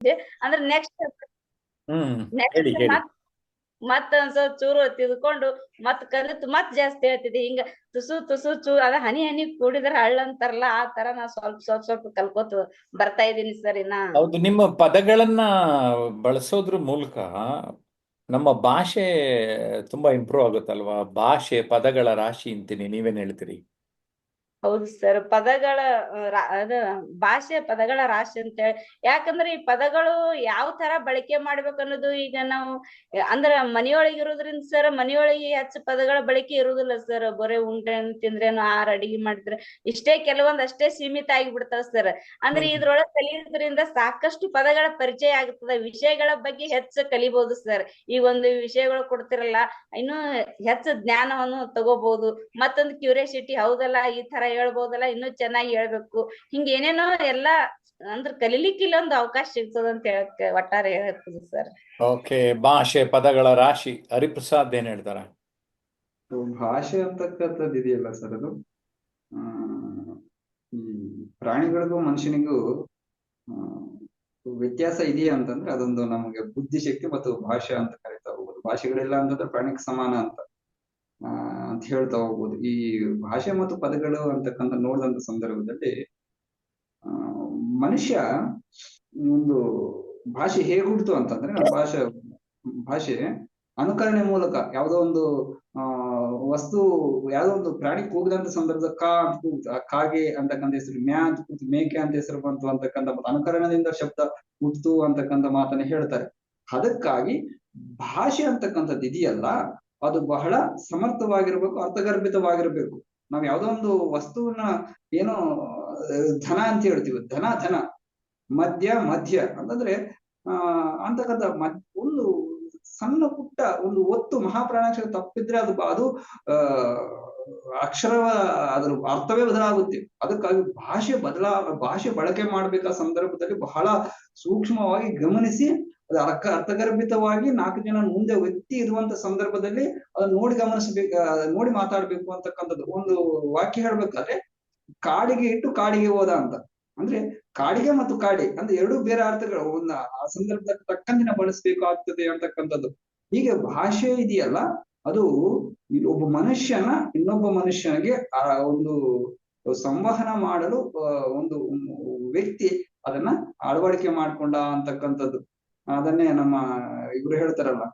ಹೇಳ್ತಿದ್ದೆ. ಅಂದ್ರೆ ನೆಕ್ಸ್ಟ್ ಹೇಳಿ ನೆಕ್ಸ್ಟ್ ಹೇಳಿ. ಮತ್ತೊಂದ್ ಸ್ವಲ್ಪ ಚೂರು ತಿದ್ಕೊಂಡು ಮತ್ ಕಲಿತು ಮತ್ ಜಾಸ್ತಿ ಹೇಳ್ತಿದ್ದೆ. ಹಿಂಗ ತುಸು ತುಸು ಅದ ಹನಿ ಹನಿ ಕೂಡಿದ್ರ ಹಳ್ಳ ಅಂತಾರಲ್ಲ, ಆ ತರ ನಾ ಸ್ವಲ್ಪ ಸ್ವಲ್ಪ ಸ್ವಲ್ಪ ಕಲ್ಕೋತ ಬರ್ತಾ ಇದೀನಿ ಸರ್. ಹೌದು, ನಿಮ್ಮ ಪದಗಳನ್ನ ಬಳಸೋದ್ರ ಮೂಲಕ ನಮ್ಮ ಭಾಷೆ ತುಂಬಾ ಇಂಪ್ರೂವ್ ಆಗುತ್ತಲ್ವಾ? ಭಾಷೆ ಪದಗಳ ರಾಶಿ ಅಂತೀನಿ, ನೀವೇನ್ ಹೇಳ್ತೀರಿ? ಹೌದು ಸರ್, ಪದಗಳ ಅದ ಭಾಷೆ ಪದಗಳ ರಾಶಿ ಅಂತ ಹೇಳಿ. ಯಾಕಂದ್ರೆ ಈ ಪದಗಳು ಯಾವ ತರ ಬಳಕೆ ಮಾಡ್ಬೇಕು ಅನ್ನೋದು ಈಗ ನಾವು ಅಂದ್ರ ಮನಿಯೊಳಗೆ ಇರೋದ್ರಿಂದ ಸರ್, ಮನಿಯೊಳಗೆ ಹೆಚ್ಚು ಪದಗಳ ಬಳಕೆ ಇರುವುದಿಲ್ಲ ಸರ್. ಬರೇ ಉಂಡೆ ತಿಂದ್ರೇನು, ಆರ್ ಅಡಿಗೆ ಮಾಡಿದ್ರೆ ಇಷ್ಟೇ, ಕೆಲವೊಂದ್ ಅಷ್ಟೇ ಸೀಮಿತ ಆಗಿ ಬಿಡ್ತಾವ ಸರ್. ಅಂದ್ರೆ ಇದ್ರೊಳಗೆ ಕಲಿಯೋದ್ರಿಂದ ಸಾಕಷ್ಟು ಪದಗಳ ಪರಿಚಯ ಆಗ್ತದೆ, ವಿಷಯಗಳ ಬಗ್ಗೆ ಹೆಚ್ಚು ಕಲಿಬಹುದು ಸರ್. ಈಗ ಒಂದು ವಿಷಯಗಳು ಕೊಡ್ತಿರಲ್ಲ, ಇನ್ನು ಹೆಚ್ಚು ಜ್ಞಾನವನ್ನು ತಗೋಬಹುದು. ಮತ್ತೊಂದು ಕ್ಯೂರಿಯಾಸಿಟಿ, ಹೌದಲ್ಲ ಈ ತರ ಹೇಳ್ಬೋದಲ್ಲ, ಇನ್ನೂ ಚೆನ್ನಾಗಿ ಹೇಳ್ಬೇಕು, ಹಿಂಗ ಏನೇನೋ ಎಲ್ಲಾ ಅಂದ್ರ ಕಲಿಲಿಕ್ಕೆ ಇಲ್ಲೊಂದು ಅವಕಾಶ ಸಿಗ್ತದ ಅಂತ ಹೇಳಕ್ ಒಟ್ಟಾರೆ ಹೇಳ್ತದೆ ಸರ್. ಓಕೆ, ಭಾಷೆ ಪದಗಳ ರಾಶಿ. ಹರಿಪ್ರಸಾದ್ ಏನ್ ಹೇಳ್ತಾರ? ಭಾಷೆ ಅಂತಕ್ಕಂಥದ್ದು ಇದೆಯಲ್ಲ ಸರ್, ಅದು ಆ ಈ ಪ್ರಾಣಿಗಳಿಗೂ ಮನುಷ್ಯನಿಗೂ ವ್ಯತ್ಯಾಸ ಇದೆಯಾ ಅಂತಂದ್ರೆ, ಅದೊಂದು ನಮಗೆ ಬುದ್ಧಿಶಕ್ತಿ ಮತ್ತು ಭಾಷೆ ಅಂತ ಕರಿತಾ ಹೋಗ್ಬೋದು. ಭಾಷೆಗಳಿಲ್ಲ ಅಂತಂದ್ರೆ ಪ್ರಾಣಿಗೆ ಸಮಾನ ಅಂತ ಹೇಳ್ತಾ ಹೋಗ್ಬೋದು. ಈ ಭಾಷೆ ಮತ್ತು ಪದಗಳು ಅಂತಕ್ಕಂಥ ನೋಡಿದಂತ ಸಂದರ್ಭದಲ್ಲಿ ಮನುಷ್ಯ ಒಂದು ಭಾಷೆ ಹೇಗೆ ಹುಡ್ತು ಅಂತಂದ್ರೆ, ನಮ್ಮ ಭಾಷೆ ಅನುಕರಣೆ ಮೂಲಕ ಯಾವುದೋ ಒಂದು ವಸ್ತು, ಯಾವುದೋ ಒಂದು ಪ್ರಾಣಿ ಕೂಗಿದಂತ ಸಂದರ್ಭದ ಕಾ ಅಂತ ಕೂಗ್ತು, ಆ ಕಾಗೆ ಅಂತಕ್ಕಂಥ ಹೆಸರು, ಮ್ಯಾ ಅಂತ ಕೂಗ್ತು, ಮೇಕೆ ಅಂತ ಹೆಸರು ಬಂತು ಅಂತಕ್ಕಂಥ ಅನುಕರಣದಿಂದ ಶಬ್ದ ಹುಟ್ಟು ಅಂತಕ್ಕಂಥ ಮಾತನ್ನ ಹೇಳ್ತಾರೆ. ಅದಕ್ಕಾಗಿ ಭಾಷೆ ಅಂತಕ್ಕಂಥದ್ದು ಇದೆಯಲ್ಲ, ಅದು ಬಹಳ ಸಮರ್ಥವಾಗಿರ್ಬೇಕು, ಅರ್ಥಗರ್ಭಿತವಾಗಿರ್ಬೇಕು. ನಾವ್ ಯಾವ್ದೋ ಒಂದು ವಸ್ತುವನ್ನ ಏನೋ ಧನ ಅಂತ ಹೇಳ್ತೀವಿ, ಧನ ಮಧ್ಯ ಅಂತಂದ್ರೆ ಅಂತಕ್ಕಂಥ ಒಂದು ಸಣ್ಣ ಪುಟ್ಟ ಒಂದು ಒತ್ತು ಮಹಾಪ್ರಾಣಾಕ್ಷರ ತಪ್ಪಿದ್ರೆ ಅದು ಅಕ್ಷರ ಅದ್ರ ಅರ್ಥವೇ ಬದಲಾಗುತ್ತೆ. ಅದಕ್ಕಾಗಿ ಭಾಷೆ ಬಳಕೆ ಮಾಡ್ಬೇಕಾದ ಸಂದರ್ಭದಲ್ಲಿ ಬಹಳ ಸೂಕ್ಷ್ಮವಾಗಿ ಗಮನಿಸಿ, ಅದು ಅರ್ಥಗರ್ಭಿತವಾಗಿ 4 ಜನ ಮುಂದೆ ವ್ಯಕ್ತಿ ಇರುವಂತ ಸಂದರ್ಭದಲ್ಲಿ ಅದನ್ನ ನೋಡಿ ಗಮನಿಸ್ಬೇಕು, ನೋಡಿ ಮಾತಾಡ್ಬೇಕು ಅಂತಕ್ಕಂಥದ್ದು. ಒಂದು ವಾಕ್ಯ ಹೇಳ್ಬೇಕಾದ್ರೆ ಕಾಡಿಗೆ ಇಟ್ಟು ಕಾಡಿಗೆ ಹೋದ ಅಂತ ಅಂದ್ರೆ, ಕಾಡಿಗೆ ಮತ್ತು ಕಾಡಿ ಅಂದ್ರೆ ಎರಡೂ ಬೇರೆ ಅರ್ಥಗಳು, ಒಂದು ಆ ಸಂದರ್ಭದಲ್ಲಿ ತಕ್ಕಂತೆ ಬಳಸಬೇಕು ಆಗ್ತದೆ ಅಂತಕ್ಕಂಥದ್ದು. ಹೀಗೆ ಭಾಷೆ ಇದೆಯಲ್ಲ, ಅದು ಒಬ್ಬ ಮನುಷ್ಯನ ಇನ್ನೊಬ್ಬ ಮನುಷ್ಯನಿಗೆ ಆ ಒಂದು ಸಂವಹನ ಮಾಡಲು ಒಂದು ವ್ಯಕ್ತಿ ಅದನ್ನ ಅಳವಡಿಕೆ ಮಾಡ್ಕೊಂಡ ಅಂತಕ್ಕಂಥದ್ದು. ಅದನ್ನೇ ನಮ್ಮ ಇವ್ರು ಹೇಳ್ತಾರಲ್ಲ,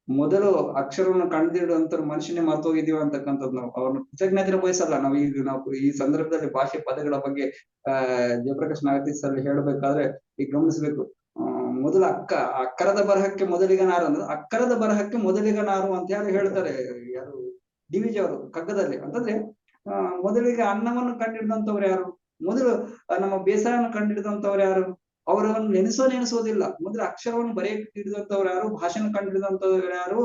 ಮೊದಲು ಅಕ್ಷರವನ್ನು ಕಂಡಿಡುವಂತ ಮನುಷ್ಯನೇ ಮರ್ತೋಗಿದೀವ ಅಂತಕ್ಕಂಥದ್ದು. ನಾವು ಅವ್ರನ್ನ ಕೃತಜ್ಞತೆ ಬಯಸಲ್ಲ. ನಾವು ಈ ಸಂದರ್ಭದಲ್ಲಿ ಭಾಷೆ ಪದಗಳ ಬಗ್ಗೆ ಜಯಪ್ರಕಾಶ್ ನಾಗತೀಶ್ ಅಲ್ಲಿ ಹೇಳ್ಬೇಕಾದ್ರೆ ಈಗ ಗಮನಿಸ್ಬೇಕು. ಮೊದಲು ಅಕ್ಕರದ ಬರಹಕ್ಕೆ ಮೊದಲಿಗ ನಾರು ಅಂದ್ರೆ, ಅಕ್ಕರದ ಬರಹಕ್ಕೆ ಮೊದಲಿಗ ನಾರು ಅಂತ ಯಾರು ಹೇಳ್ತಾರೆ, ಯಾರು ಡಿ.ವಿ.ಜಿ. ಅವರು ಕಗ್ಗದಲ್ಲಿ. ಅಂತಂದ್ರೆ ಮೊದಲಿಗೆ ಅನ್ನವನ್ನು ಕಂಡಿಡಿದಂತವ್ರು ಯಾರು, ಮೊದಲು ನಮ್ಮ ಬೇಸಾಯವನ್ನು ಕಂಡಿಡಿದಂತವ್ರು ಯಾರು, ಅವರನ್ನು ನೆನೆಸೋದಿಲ್ಲ. ಮೊದಲು ಅಕ್ಷರವನ್ನು ಬರೆಯಕ್ಕೆ ಹಿಡಿದಂತವ್ರು ಯಾರು, ಭಾಷೆನ ಕಂಡಿಡಿದಂತವ್ರು ಯಾರು,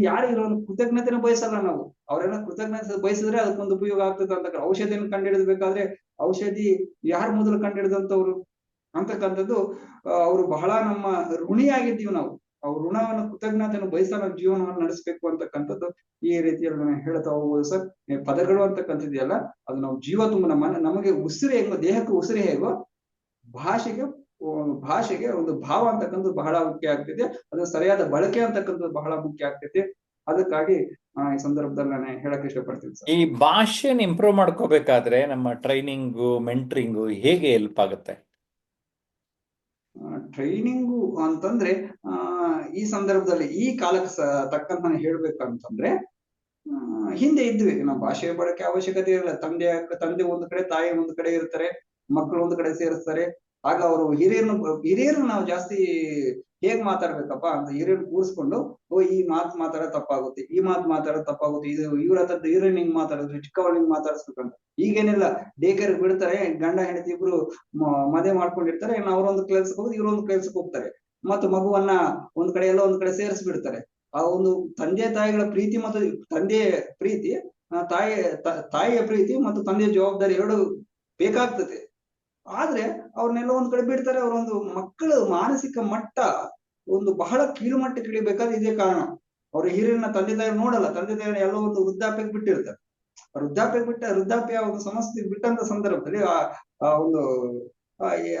ಯಾರು ಇರೋನು ಕೃತಜ್ಞತೆನ ಬಯಸಲ್ಲ ನಾವು. ಅವರೆಲ್ಲ ಕೃತಜ್ಞತೆ ಬಯಸಿದ್ರೆ ಅದಕ್ಕೊಂದು ಉಪಯೋಗ ಆಗ್ತದೆ ಅಂತ. ಔಷಧಿಯನ್ನು ಕಂಡಿಡಿದ್ಬೇಕಾದ್ರೆ ಔಷಧಿ ಯಾರು ಮೊದಲು ಕಂಡಿಡಿದಂತವ್ರು ಅಂತಕ್ಕಂಥದ್ದು, ಅವರು ಬಹಳ ನಮ್ಮ ಋಣಿಯಾಗಿದ್ದೀವಿ ನಾವು. ಅವ್ರ ಋಣವನ್ನು ಕೃತಜ್ಞತೆಯನ್ನು ಬಯಸ ನಾವು ಜೀವನವನ್ನು ನಡೆಸಬೇಕು ಅಂತಕ್ಕಂಥದ್ದು ಈ ರೀತಿಯಲ್ಲಿ ಹೇಳ್ತಾ ಹೋಗ್ಬೋದು ಸರ್. ಪದಗಳು ಅಂತಕ್ಕಂಥದ್ದಿಯಲ್ಲ, ಅದು ನಾವು ಜೀವ ತುಂಬ ನಮಗೆ ಉಸಿರು ಹೇಗೋ, ದೇಹಕ್ಕೆ ಉಸಿರು ಹೇಗೋ, ಭಾಷೆಗೆ ಒಂದು ಭಾವ ಅಂತಕ್ಕಂಥದ್ದು ಬಹಳ ಮುಖ್ಯ ಆಗ್ತೈತೆ. ಅದು ಸರಿಯಾದ ಬಳಕೆ ಅಂತಕ್ಕಂಥದ್ದು ಬಹಳ ಮುಖ್ಯ ಆಗ್ತೈತಿ. ಅದಕ್ಕಾಗಿ ಈ ಸಂದರ್ಭದಲ್ಲಿ ನಾನು ಹೇಳಕ್ ಇಷ್ಟಪಡ್ತೀನಿ ಸರ್. ಈ ಭಾಷೆನ ಇಂಪ್ರೂವ್ ಮಾಡ್ಕೋಬೇಕಾದ್ರೆ ನಮ್ಮ ಟ್ರೈನಿಂಗು ಮೆಂಟ್ರಿಂಗು ಹೇಗೆ ಹೆಲ್ಪ್ ಆಗುತ್ತೆ? ಟ್ರೈನಿಂಗು ಅಂತಂದ್ರೆ ಈ ಸಂದರ್ಭದಲ್ಲಿ ಈ ಕಾಲಕ್ಕೆ ತಕ್ಕಂತ ನಾನು ಹೇಳ್ಬೇಕಂತಂದ್ರೆ, ಹಿಂದೆ ಇದ್ವಿ ನಾವು ಭಾಷೆಯ ಬಳಕೆ ಅವಶ್ಯಕತೆ ಇರಲ್ಲ. ತಂದೆ ಒಂದು ಕಡೆ, ತಾಯಿ ಒಂದು ಕಡೆ ಇರ್ತಾರೆ, ಮಕ್ಕಳು ಒಂದು ಕಡೆ ಸೇರಿಸ್ತಾರೆ. ಆಗ ಅವರು ಹಿರಿಯರನ್ನು ನಾವು ಜಾಸ್ತಿ ಹೇಗ್ ಮಾತಾಡ್ಬೇಕಪ್ಪ ಅಂತ ಹಿರಿಯರು ಕೂರಿಸ್ಕೊಂಡು, ಈ ಮಾತಾಡೋ ತಪ್ಪಾಗುತ್ತೆ, ಈ ಮಾತಾಡೋ ತಪ್ಪಾಗುತ್ತೆ, ಇದು ಇವ್ರ ಹತ್ರ ಹಿರಿಯನ್ ಹಿಂಗ್ ಮಾತಾಡಿದ್ರು, ಚಿಕ್ಕವಳು ಹಿಂಗ್ ಮಾತಾಡಿಸ್ಬೇಕಂತ. ಈಗೇನಿಲ್ಲ, ಡೇ ಕೇರ್ ಬಿಡ್ತಾರೆ, ಗಂಡ ಹೆಂಡತಿ ಇಬ್ರು ಮದುವೆ ಮಾಡ್ಕೊಂಡಿರ್ತಾರೆ, ಅವ್ರೊಂದು ಕೆಲ್ಸಕ್ಕೆ ಹೋಗಿ ಇವ್ರೊಂದು ಕೆಲ್ಸಕ್ಕೆ ಹೋಗ್ತಾರೆ, ಮತ್ತು ಮಗುವನ್ನ ಒಂದ್ ಕಡೆ ಎಲ್ಲ ಒಂದ್ ಕಡೆ ಸೇರಿಸ್ಬಿಡ್ತಾರೆ. ಆ ಒಂದು ತಂದೆ ತಾಯಿಗಳ ಪ್ರೀತಿ ಮತ್ತು ತಾಯಿಯ ಪ್ರೀತಿ ಮತ್ತು ತಂದೆಯ ಜವಾಬ್ದಾರಿ ಎರಡು ಬೇಕಾಗ್ತದೆ. ಆದ್ರೆ ಅವ್ರನ್ನೆಲ್ಲ ಒಂದ್ ಕಡೆ ಬಿಡ್ತಾರೆ. ಅವರೊಂದು ಮಕ್ಕಳ ಮಾನಸಿಕ ಮಟ್ಟ ಒಂದು ಬಹಳ ಕೀಳುಮಟ್ಟಕ್ಕೆ ಇಳಿಬೇಕಾದ್ರೆ ಇದೇ ಕಾರಣ. ಅವ್ರ ಹಿರಿಯರನ್ನ ತಂದೆ ತಾಯಿ ನೋಡಲ್ಲ, ತಂದೆ ತಾಯಿ ಎಲ್ಲ ಒಂದು ವೃದ್ಧಾಪ್ಯಕ್ಕೆ ಬಿಟ್ಟಿರ್ತಾರೆ. ವೃದ್ಧಾಪ್ಯ ಒಂದು ಸಮಸ್ಯೆ ಬಿಟ್ಟಂತ ಸಂದರ್ಭದಲ್ಲಿ ಆ ಒಂದು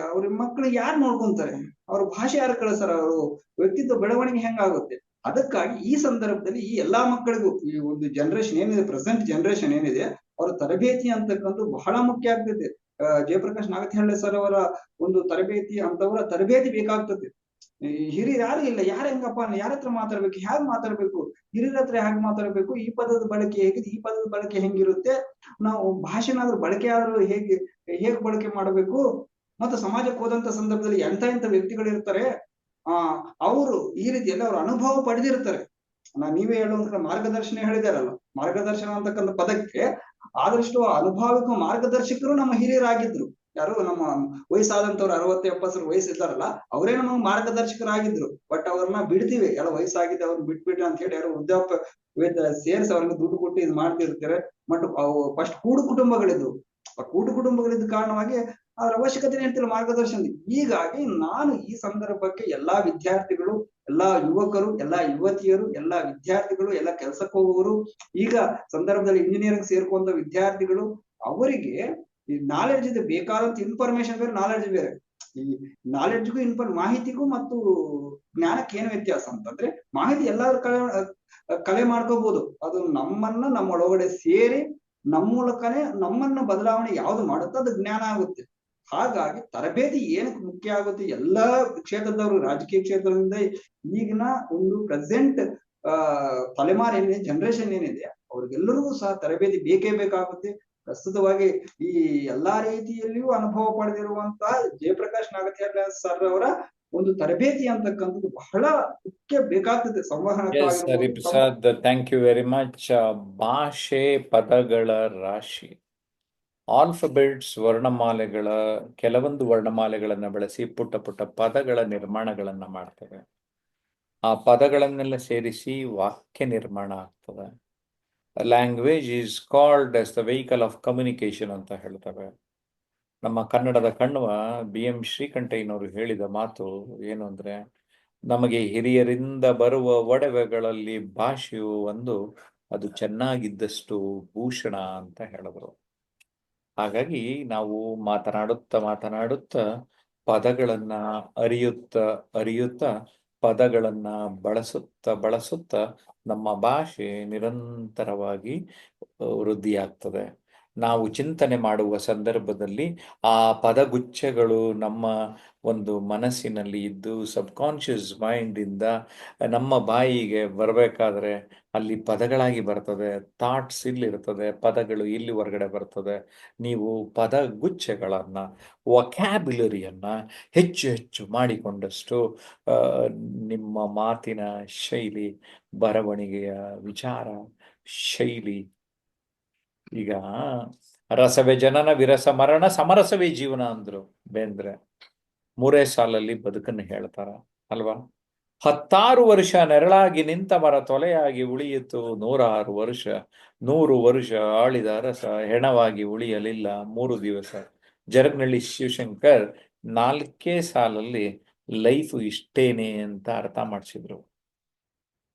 ಅವ್ರ ಮಕ್ಕಳು ಯಾರು ನೋಡ್ಕೊಂತಾರೆ? ಅವ್ರ ಭಾಷೆ ಯಾರು ಕಳಿಸ್ತಾರ, ಅವರು ವ್ಯಕ್ತಿತ್ವ ಬೆಳವಣಿಗೆ ಹೆಂಗಾಗುತ್ತೆ. ಅದಕ್ಕಾಗಿ ಈ ಸಂದರ್ಭದಲ್ಲಿ ಈ ಎಲ್ಲಾ ಮಕ್ಕಳಿಗೂ ಈ ಒಂದು ಜನರೇಷನ್ ಏನಿದೆ, ಪ್ರೆಸೆಂಟ್ ಜನರೇಷನ್ ಏನಿದೆ, ಅವರ ತರಬೇತಿ ಅಂತಕ್ಕಂಥ ಬಹಳ ಮುಖ್ಯ ಆಗ್ತದೆ. ಜಯಪ್ರಕಾಶ್ ನಾಗತಿಹಳ್ಳಿ ಸರ್ ಅವರ ಒಂದು ತರಬೇತಿ ಅಂತವರ ತರಬೇತಿ ಬೇಕಾಗ್ತದೆ. ಈ ಹಿರಿಯರು ಯಾರು ಇಲ್ಲ, ಯಾರ ಹೆಂಗಪ್ಪ, ಯಾರ ಹತ್ರ ಮಾತಾಡ್ಬೇಕು, ಹ್ಯಾಗ್ ಮಾತಾಡ್ಬೇಕು, ಹಿರಿಯರ ಹತ್ರ ಹ್ಯಾಗ್ ಮಾತಾಡ್ಬೇಕು, ಈ ಪದದ ಬಳಕೆ ಹೇಗಿದೆ, ಈ ಪದದ ಬಳಕೆ ಹೆಂಗಿರುತ್ತೆ, ನಾವು ಭಾಷೆನಾದ್ರೂ ಬಳಕೆ ಆದ್ರೂ ಹೇಗ್ ಬಳಕೆ ಮಾಡಬೇಕು, ಮತ್ತು ಸಮಾಜಕ್ಕೆ ಹೋದಂತ ಸಂದರ್ಭದಲ್ಲಿ ಎಂತ ವ್ಯಕ್ತಿಗಳು ಇರ್ತಾರೆ, ಅವರು ಈ ರೀತಿಯಲ್ಲಿ ಅವ್ರ ಅನುಭವ ಪಡೆದಿರ್ತಾರೆ. ನೀವೇ ಹೇಳುವಂತ ಮಾರ್ಗದರ್ಶನ ಹೇಳಿದಾರಲ್ಲ, ಮಾರ್ಗದರ್ಶನ ಅಂತಕ್ಕಂಥ ಪದಕ್ಕೆ ಆದಷ್ಟು ಅನುಭಾವಿಕ ಮಾರ್ಗದರ್ಶಕರು ನಮ್ಮ ಹಿರಿಯರಾಗಿದ್ರು. ಯಾರು ನಮ್ಮ ವಯಸ್ಸಾದಂತವ್ರು 60-70 ವಯಸ್ಸಿದ್ದಾರಲ್ಲ, ಅವರೇ ನಮಗೆ ಮಾರ್ಗದರ್ಶಕರಾಗಿದ್ರು. ಬಟ್ ಅವ್ರನ್ನ ಬಿಡ್ತೀವಿ, ಎಲ್ಲ ವಯಸ್ಸಾಗಿದೆ ಅವ್ರನ್ನ ಬಿಟ್ಬಿಡ್ರಿ ಅಂತ ಹೇಳಿ ಯಾರು ವೃದ್ಧಾಪ್ಯ ಸೇರಿಸಿ ಅವ್ರಿಗೆ ದುಡ್ಡು ಕೊಟ್ಟು ಇದು ಮಾಡ್ತಿರ್ತಾರೆ. ಬಟ್ ಅವು ಫಸ್ಟ್ ಕೂಡು ಕುಟುಂಬಗಳಿದ್ವು. ಕೂಡು ಕುಟುಂಬಗಳಿದ್ದ ಕಾರಣವಾಗಿ ಅದ್ರ ಅವಶ್ಯಕತೆ ಇರ್ತಿಲ್ಲ ಮಾರ್ಗದರ್ಶನ. ಹೀಗಾಗಿ ನಾನು ಈ ಸಂದರ್ಭಕ್ಕೆ ಎಲ್ಲಾ ವಿದ್ಯಾರ್ಥಿಗಳು, ಎಲ್ಲಾ ಯುವಕರು, ಎಲ್ಲಾ ಯುವತಿಯರು, ಎಲ್ಲಾ ವಿದ್ಯಾರ್ಥಿಗಳು, ಎಲ್ಲ ಕೆಲ್ಸಕ್ಕೆ ಹೋಗುವವರು, ಈಗ ಸಂದರ್ಭದಲ್ಲಿ ಇಂಜಿನಿಯರಿಂಗ್ ಸೇರ್ಕೊಂಡ ವಿದ್ಯಾರ್ಥಿಗಳು, ಅವರಿಗೆ ಈ ನಾಲೆಡ್ಜ್ ಇದೆ, ಬೇಕಾದಂತ ಇನ್ಫಾರ್ಮೇಶನ್ ಬೇರೆ, ನಾಲೆಡ್ಜ್ ಬೇರೆ. ಈ ನಾಲೆಡ್ಜ್ಗೂ ಮಾಹಿತಿಗೂ ಮತ್ತು ಜ್ಞಾನಕ್ಕೆ ಏನು ವ್ಯತ್ಯಾಸ ಅಂತಂದ್ರೆ, ಮಾಹಿತಿ ಎಲ್ಲಾದ್ರೂ ಕಲೆ ಮಾಡ್ಕೋಬಹುದು, ಅದು ನಮ್ಮೊಳಗಡೆ ಸೇರಿ ನಮ್ಮ ಮೂಲಕನೇ ನಮ್ಮನ್ನ ಬದಲಾವಣೆ ಯಾವ್ದು ಮಾಡುತ್ತೋ ಅದು ಜ್ಞಾನ ಆಗುತ್ತೆ. ಹಾಗಾಗಿ ತರಬೇತಿ ಏನಕ್ಕೆ ಮುಖ್ಯ ಆಗುತ್ತೆ, ಎಲ್ಲಾ ಕ್ಷೇತ್ರದವರು, ರಾಜಕೀಯ ಕ್ಷೇತ್ರದಿಂದ ಈಗಿನ ಒಂದು ಪ್ರೆಸೆಂಟ್ ತಲೆಮಾರು ಏನಿದೆ, ಜನರೇಷನ್ ಏನಿದೆ, ಅವ್ರಿಗೆಲ್ಲರಿಗೂ ಸಹ ತರಬೇತಿ ಬೇಕೇ ಬೇಕಾಗುತ್ತೆ. ಪ್ರಸ್ತುತವಾಗಿ ಈ ಎಲ್ಲಾ ರೀತಿಯಲ್ಲಿಯೂ ಅನುಭವ ಪಡೆದಿರುವಂತಹ ಜಯಪ್ರಕಾಶ್ ನಾಗತಿಹಳ್ಳಿ ಸರ್ ಅವರ ಒಂದು ತರಬೇತಿ ಅಂತಕ್ಕಂಥದ್ದು ಬಹಳ ಮುಖ್ಯ ಬೇಕಾಗ್ತದೆ ಸಂವಹನಕ್ಕಾಗಿರ್ಬೋದು. Hariprasad, thank you very much. ಭಾಷೆ ಪದಗಳ ರಾಶಿ, ಆಲ್ಫಬೆಟ್ಸ್, ವರ್ಣಮಾಲೆಗಳ ಕೆಲವೊಂದು ವರ್ಣಮಾಲೆಗಳನ್ನ ಬಳಸಿ ಪುಟ್ಟ ಪುಟ್ಟ ಪದಗಳ ನಿರ್ಮಾಣಗಳನ್ನ ಮಾಡ್ತೇವೆ. ಆ ಪದಗಳನ್ನೆಲ್ಲ ಸೇರಿಸಿ ವಾಕ್ಯ ನಿರ್ಮಾಣ ಆಗ್ತದೆ. Language is called as the vehicle of communication ಅಂತ ಹೇಳ್ತವೆ. ನಮ್ಮ ಕನ್ನಡದ ಕಣ್ವ BM ಶ್ರೀಕಂಠಯ್ಯನವರು ಹೇಳಿದ ಮಾತು ಏನು ಅಂದ್ರೆ, ನಮಗೆ ಹಿರಿಯರಿಂದ ಬರುವ ಒಡವೆಗಳಲ್ಲಿ ಭಾಷೆಯು ಒಂದು, ಅದು ಚೆನ್ನಾಗಿದ್ದಷ್ಟು ಭೂಷಣ ಅಂತ ಹೇಳಿದ್ರು. ಹಾಗಾಗಿ ನಾವು ಮಾತನಾಡುತ್ತಾ ಪದಗಳನ್ನ ಅರಿಯುತ್ತಾ ಪದಗಳನ್ನ ಬಳಸುತ್ತಾ ನಮ್ಮ ಭಾಷೆ ನಿರಂತರವಾಗಿ ವೃದ್ಧಿಯಾಗ್ತದೆ. ನಾವು ಚಿಂತನೆ ಮಾಡುವ ಸಂದರ್ಭದಲ್ಲಿ ಆ ಪದಗುಚ್ಛಗಳು ನಮ್ಮ ಒಂದು ಮನಸ್ಸಿನಲ್ಲಿ ಇದ್ದು ಸಬ್ಕಾನ್ಷಿಯಸ್ ಮೈಂಡಿಂದ ನಮ್ಮ ಬಾಯಿಗೆ ಬರಬೇಕಾದ್ರೆ ಅಲ್ಲಿ ಪದಗಳಾಗಿ ಬರ್ತದೆ. ಥಾಟ್ಸ್ ಇಲ್ಲಿರ್ತದೆ, ಪದಗಳು ಇಲ್ಲಿ ಹೊರಗಡೆ ಬರ್ತದೆ. ನೀವು ಪದಗುಚ್ಛಗಳನ್ನು, ವೊಕ್ಯಾಬ್ಯುಲರಿಯನ್ನು ಹೆಚ್ಚು ಮಾಡಿಕೊಂಡಷ್ಟು ನಿಮ್ಮ ಮಾತಿನ ಶೈಲಿ, ಬರವಣಿಗೆಯ ವಿಚಾರ ಶೈಲಿ. ಈಗ ರಸವೇ ಜನನ, ವಿರಸ ಮರಣ, ಸಮರಸವೇ ಜೀವನ ಅಂದ್ರು ಬೇಂದ್ರೆ. 3 ಸಾಲಲ್ಲಿ ಬದುಕನ್ನು ಹೇಳ್ತಾರ ಅಲ್ವಾ? 16 ವರ್ಷ ನೆರಳಾಗಿ ನಿಂತ ಮರ ತೊಲೆಯಾಗಿ ಉಳಿಯಿತು 106 ವರ್ಷ. 100 ವರ್ಷ ಆಳಿದ ಅರಸ ಹೆಣವಾಗಿ ಉಳಿಯಲಿಲ್ಲ 3 ದಿವಸ. ಜರಗ್ನಳ್ಳಿ ಶಿವಶಂಕರ್ 4 ಸಾಲಲ್ಲಿ ಲೈಫ್ ಇಷ್ಟೇನೆ ಅಂತ ಅರ್ಥ ಮಾಡಿಸಿದ್ರು.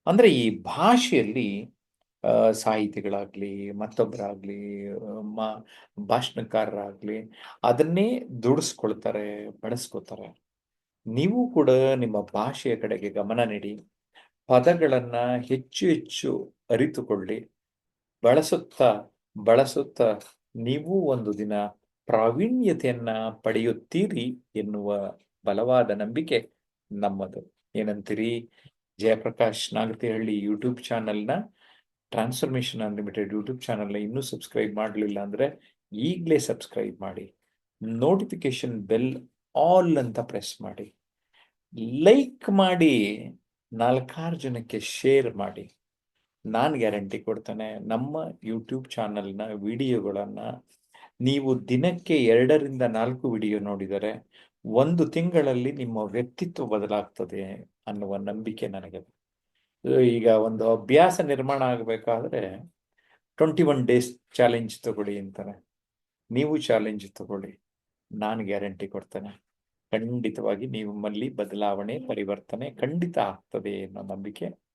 ಅಂದ್ರೆ ಈ ಭಾಷೆಯಲ್ಲಿ ಸಾಹಿತಿಗಳಾಗ್ಲಿ, ಮತ್ತೊಬ್ಬರಾಗ್ಲಿ, ಭಾಷಣಕಾರರಾಗ್ಲಿ ಅದನ್ನೇ ದುಡಿಸ್ಕೊಳ್ತಾರೆ, ಬಳಸ್ಕೊತಾರೆ. ನೀವು ಕೂಡ ನಿಮ್ಮ ಭಾಷೆಯ ಕಡೆಗೆ ಗಮನ ನೀಡಿ, ಪದಗಳನ್ನ ಹೆಚ್ಚು ಅರಿತುಕೊಳ್ಳಿ. ಬಳಸುತ್ತಾ ನೀವು ಒಂದು ದಿನ ಪ್ರಾವೀಣ್ಯತೆಯನ್ನ ಪಡೆಯುತ್ತೀರಿ ಎನ್ನುವ ಬಲವಾದ ನಂಬಿಕೆ ನಮ್ಮದು. ಏನಂತೀರಿ? ಜಯಪ್ರಕಾಶ್ ನಾಗತಿಹಳ್ಳಿ ಯೂಟ್ಯೂಬ್ ಚಾನಲ್ನ, ಟ್ರಾನ್ಸ್ಫಾರ್ಮೇಶನ್ ಅನ್ಲಿಮಿಟೆಡ್ ಯೂಟ್ಯೂಬ್ ಚಾನಲ್ನ ಇನ್ನೂ ಸಬ್ಸ್ಕ್ರೈಬ್ ಮಾಡಲಿಲ್ಲ ಅಂದರೆ ಈಗಲೇ ಸಬ್ಸ್ಕ್ರೈಬ್ ಮಾಡಿ. ನೋಟಿಫಿಕೇಶನ್ ಬೆಲ್ ಆಲ್ ಅಂತ ಪ್ರೆಸ್ ಮಾಡಿ. ಲೈಕ್ ಮಾಡಿ, 4 ಜನಕ್ಕೆ ಶೇರ್ ಮಾಡಿ. ನಾನು ಗ್ಯಾರಂಟಿ ಕೊಡ್ತೇನೆ, ನಮ್ಮ ಯೂಟ್ಯೂಬ್ ಚಾನಲ್ನ ವಿಡಿಯೋಗಳನ್ನು ನೀವು ದಿನಕ್ಕೆ 2 ರಿಂದ 4 ವಿಡಿಯೋ ನೋಡಿದರೆ 1 ತಿಂಗಳಲ್ಲಿ ನಿಮ್ಮ ವ್ಯಕ್ತಿತ್ವ ಬದಲಾಗ್ತದೆ ಅನ್ನುವ ನಂಬಿಕೆ ನನಗೆ. ಈಗ ಒಂದು ಅಭ್ಯಾಸ ನಿರ್ಮಾಣ ಆಗಬೇಕಾದ್ರೆ 21 ಡೇಸ್ ಚಾಲೆಂಜ್ ತಗೊಳ್ಳಿ ಅಂತಾನೆ. ನೀವು ಚಾಲೆಂಜ್ ತಗೊಳ್ಳಿ, ನಾನು ಗ್ಯಾರಂಟಿ ಕೊಡ್ತೇನೆ, ಖಂಡಿತವಾಗಿ ನಿಮ್ಮಲ್ಲಿ ಬದಲಾವಣೆ, ಪರಿವರ್ತನೆ ಖಂಡಿತ ಆಗ್ತದೆ ಅನ್ನೋ ನಂಬಿಕೆ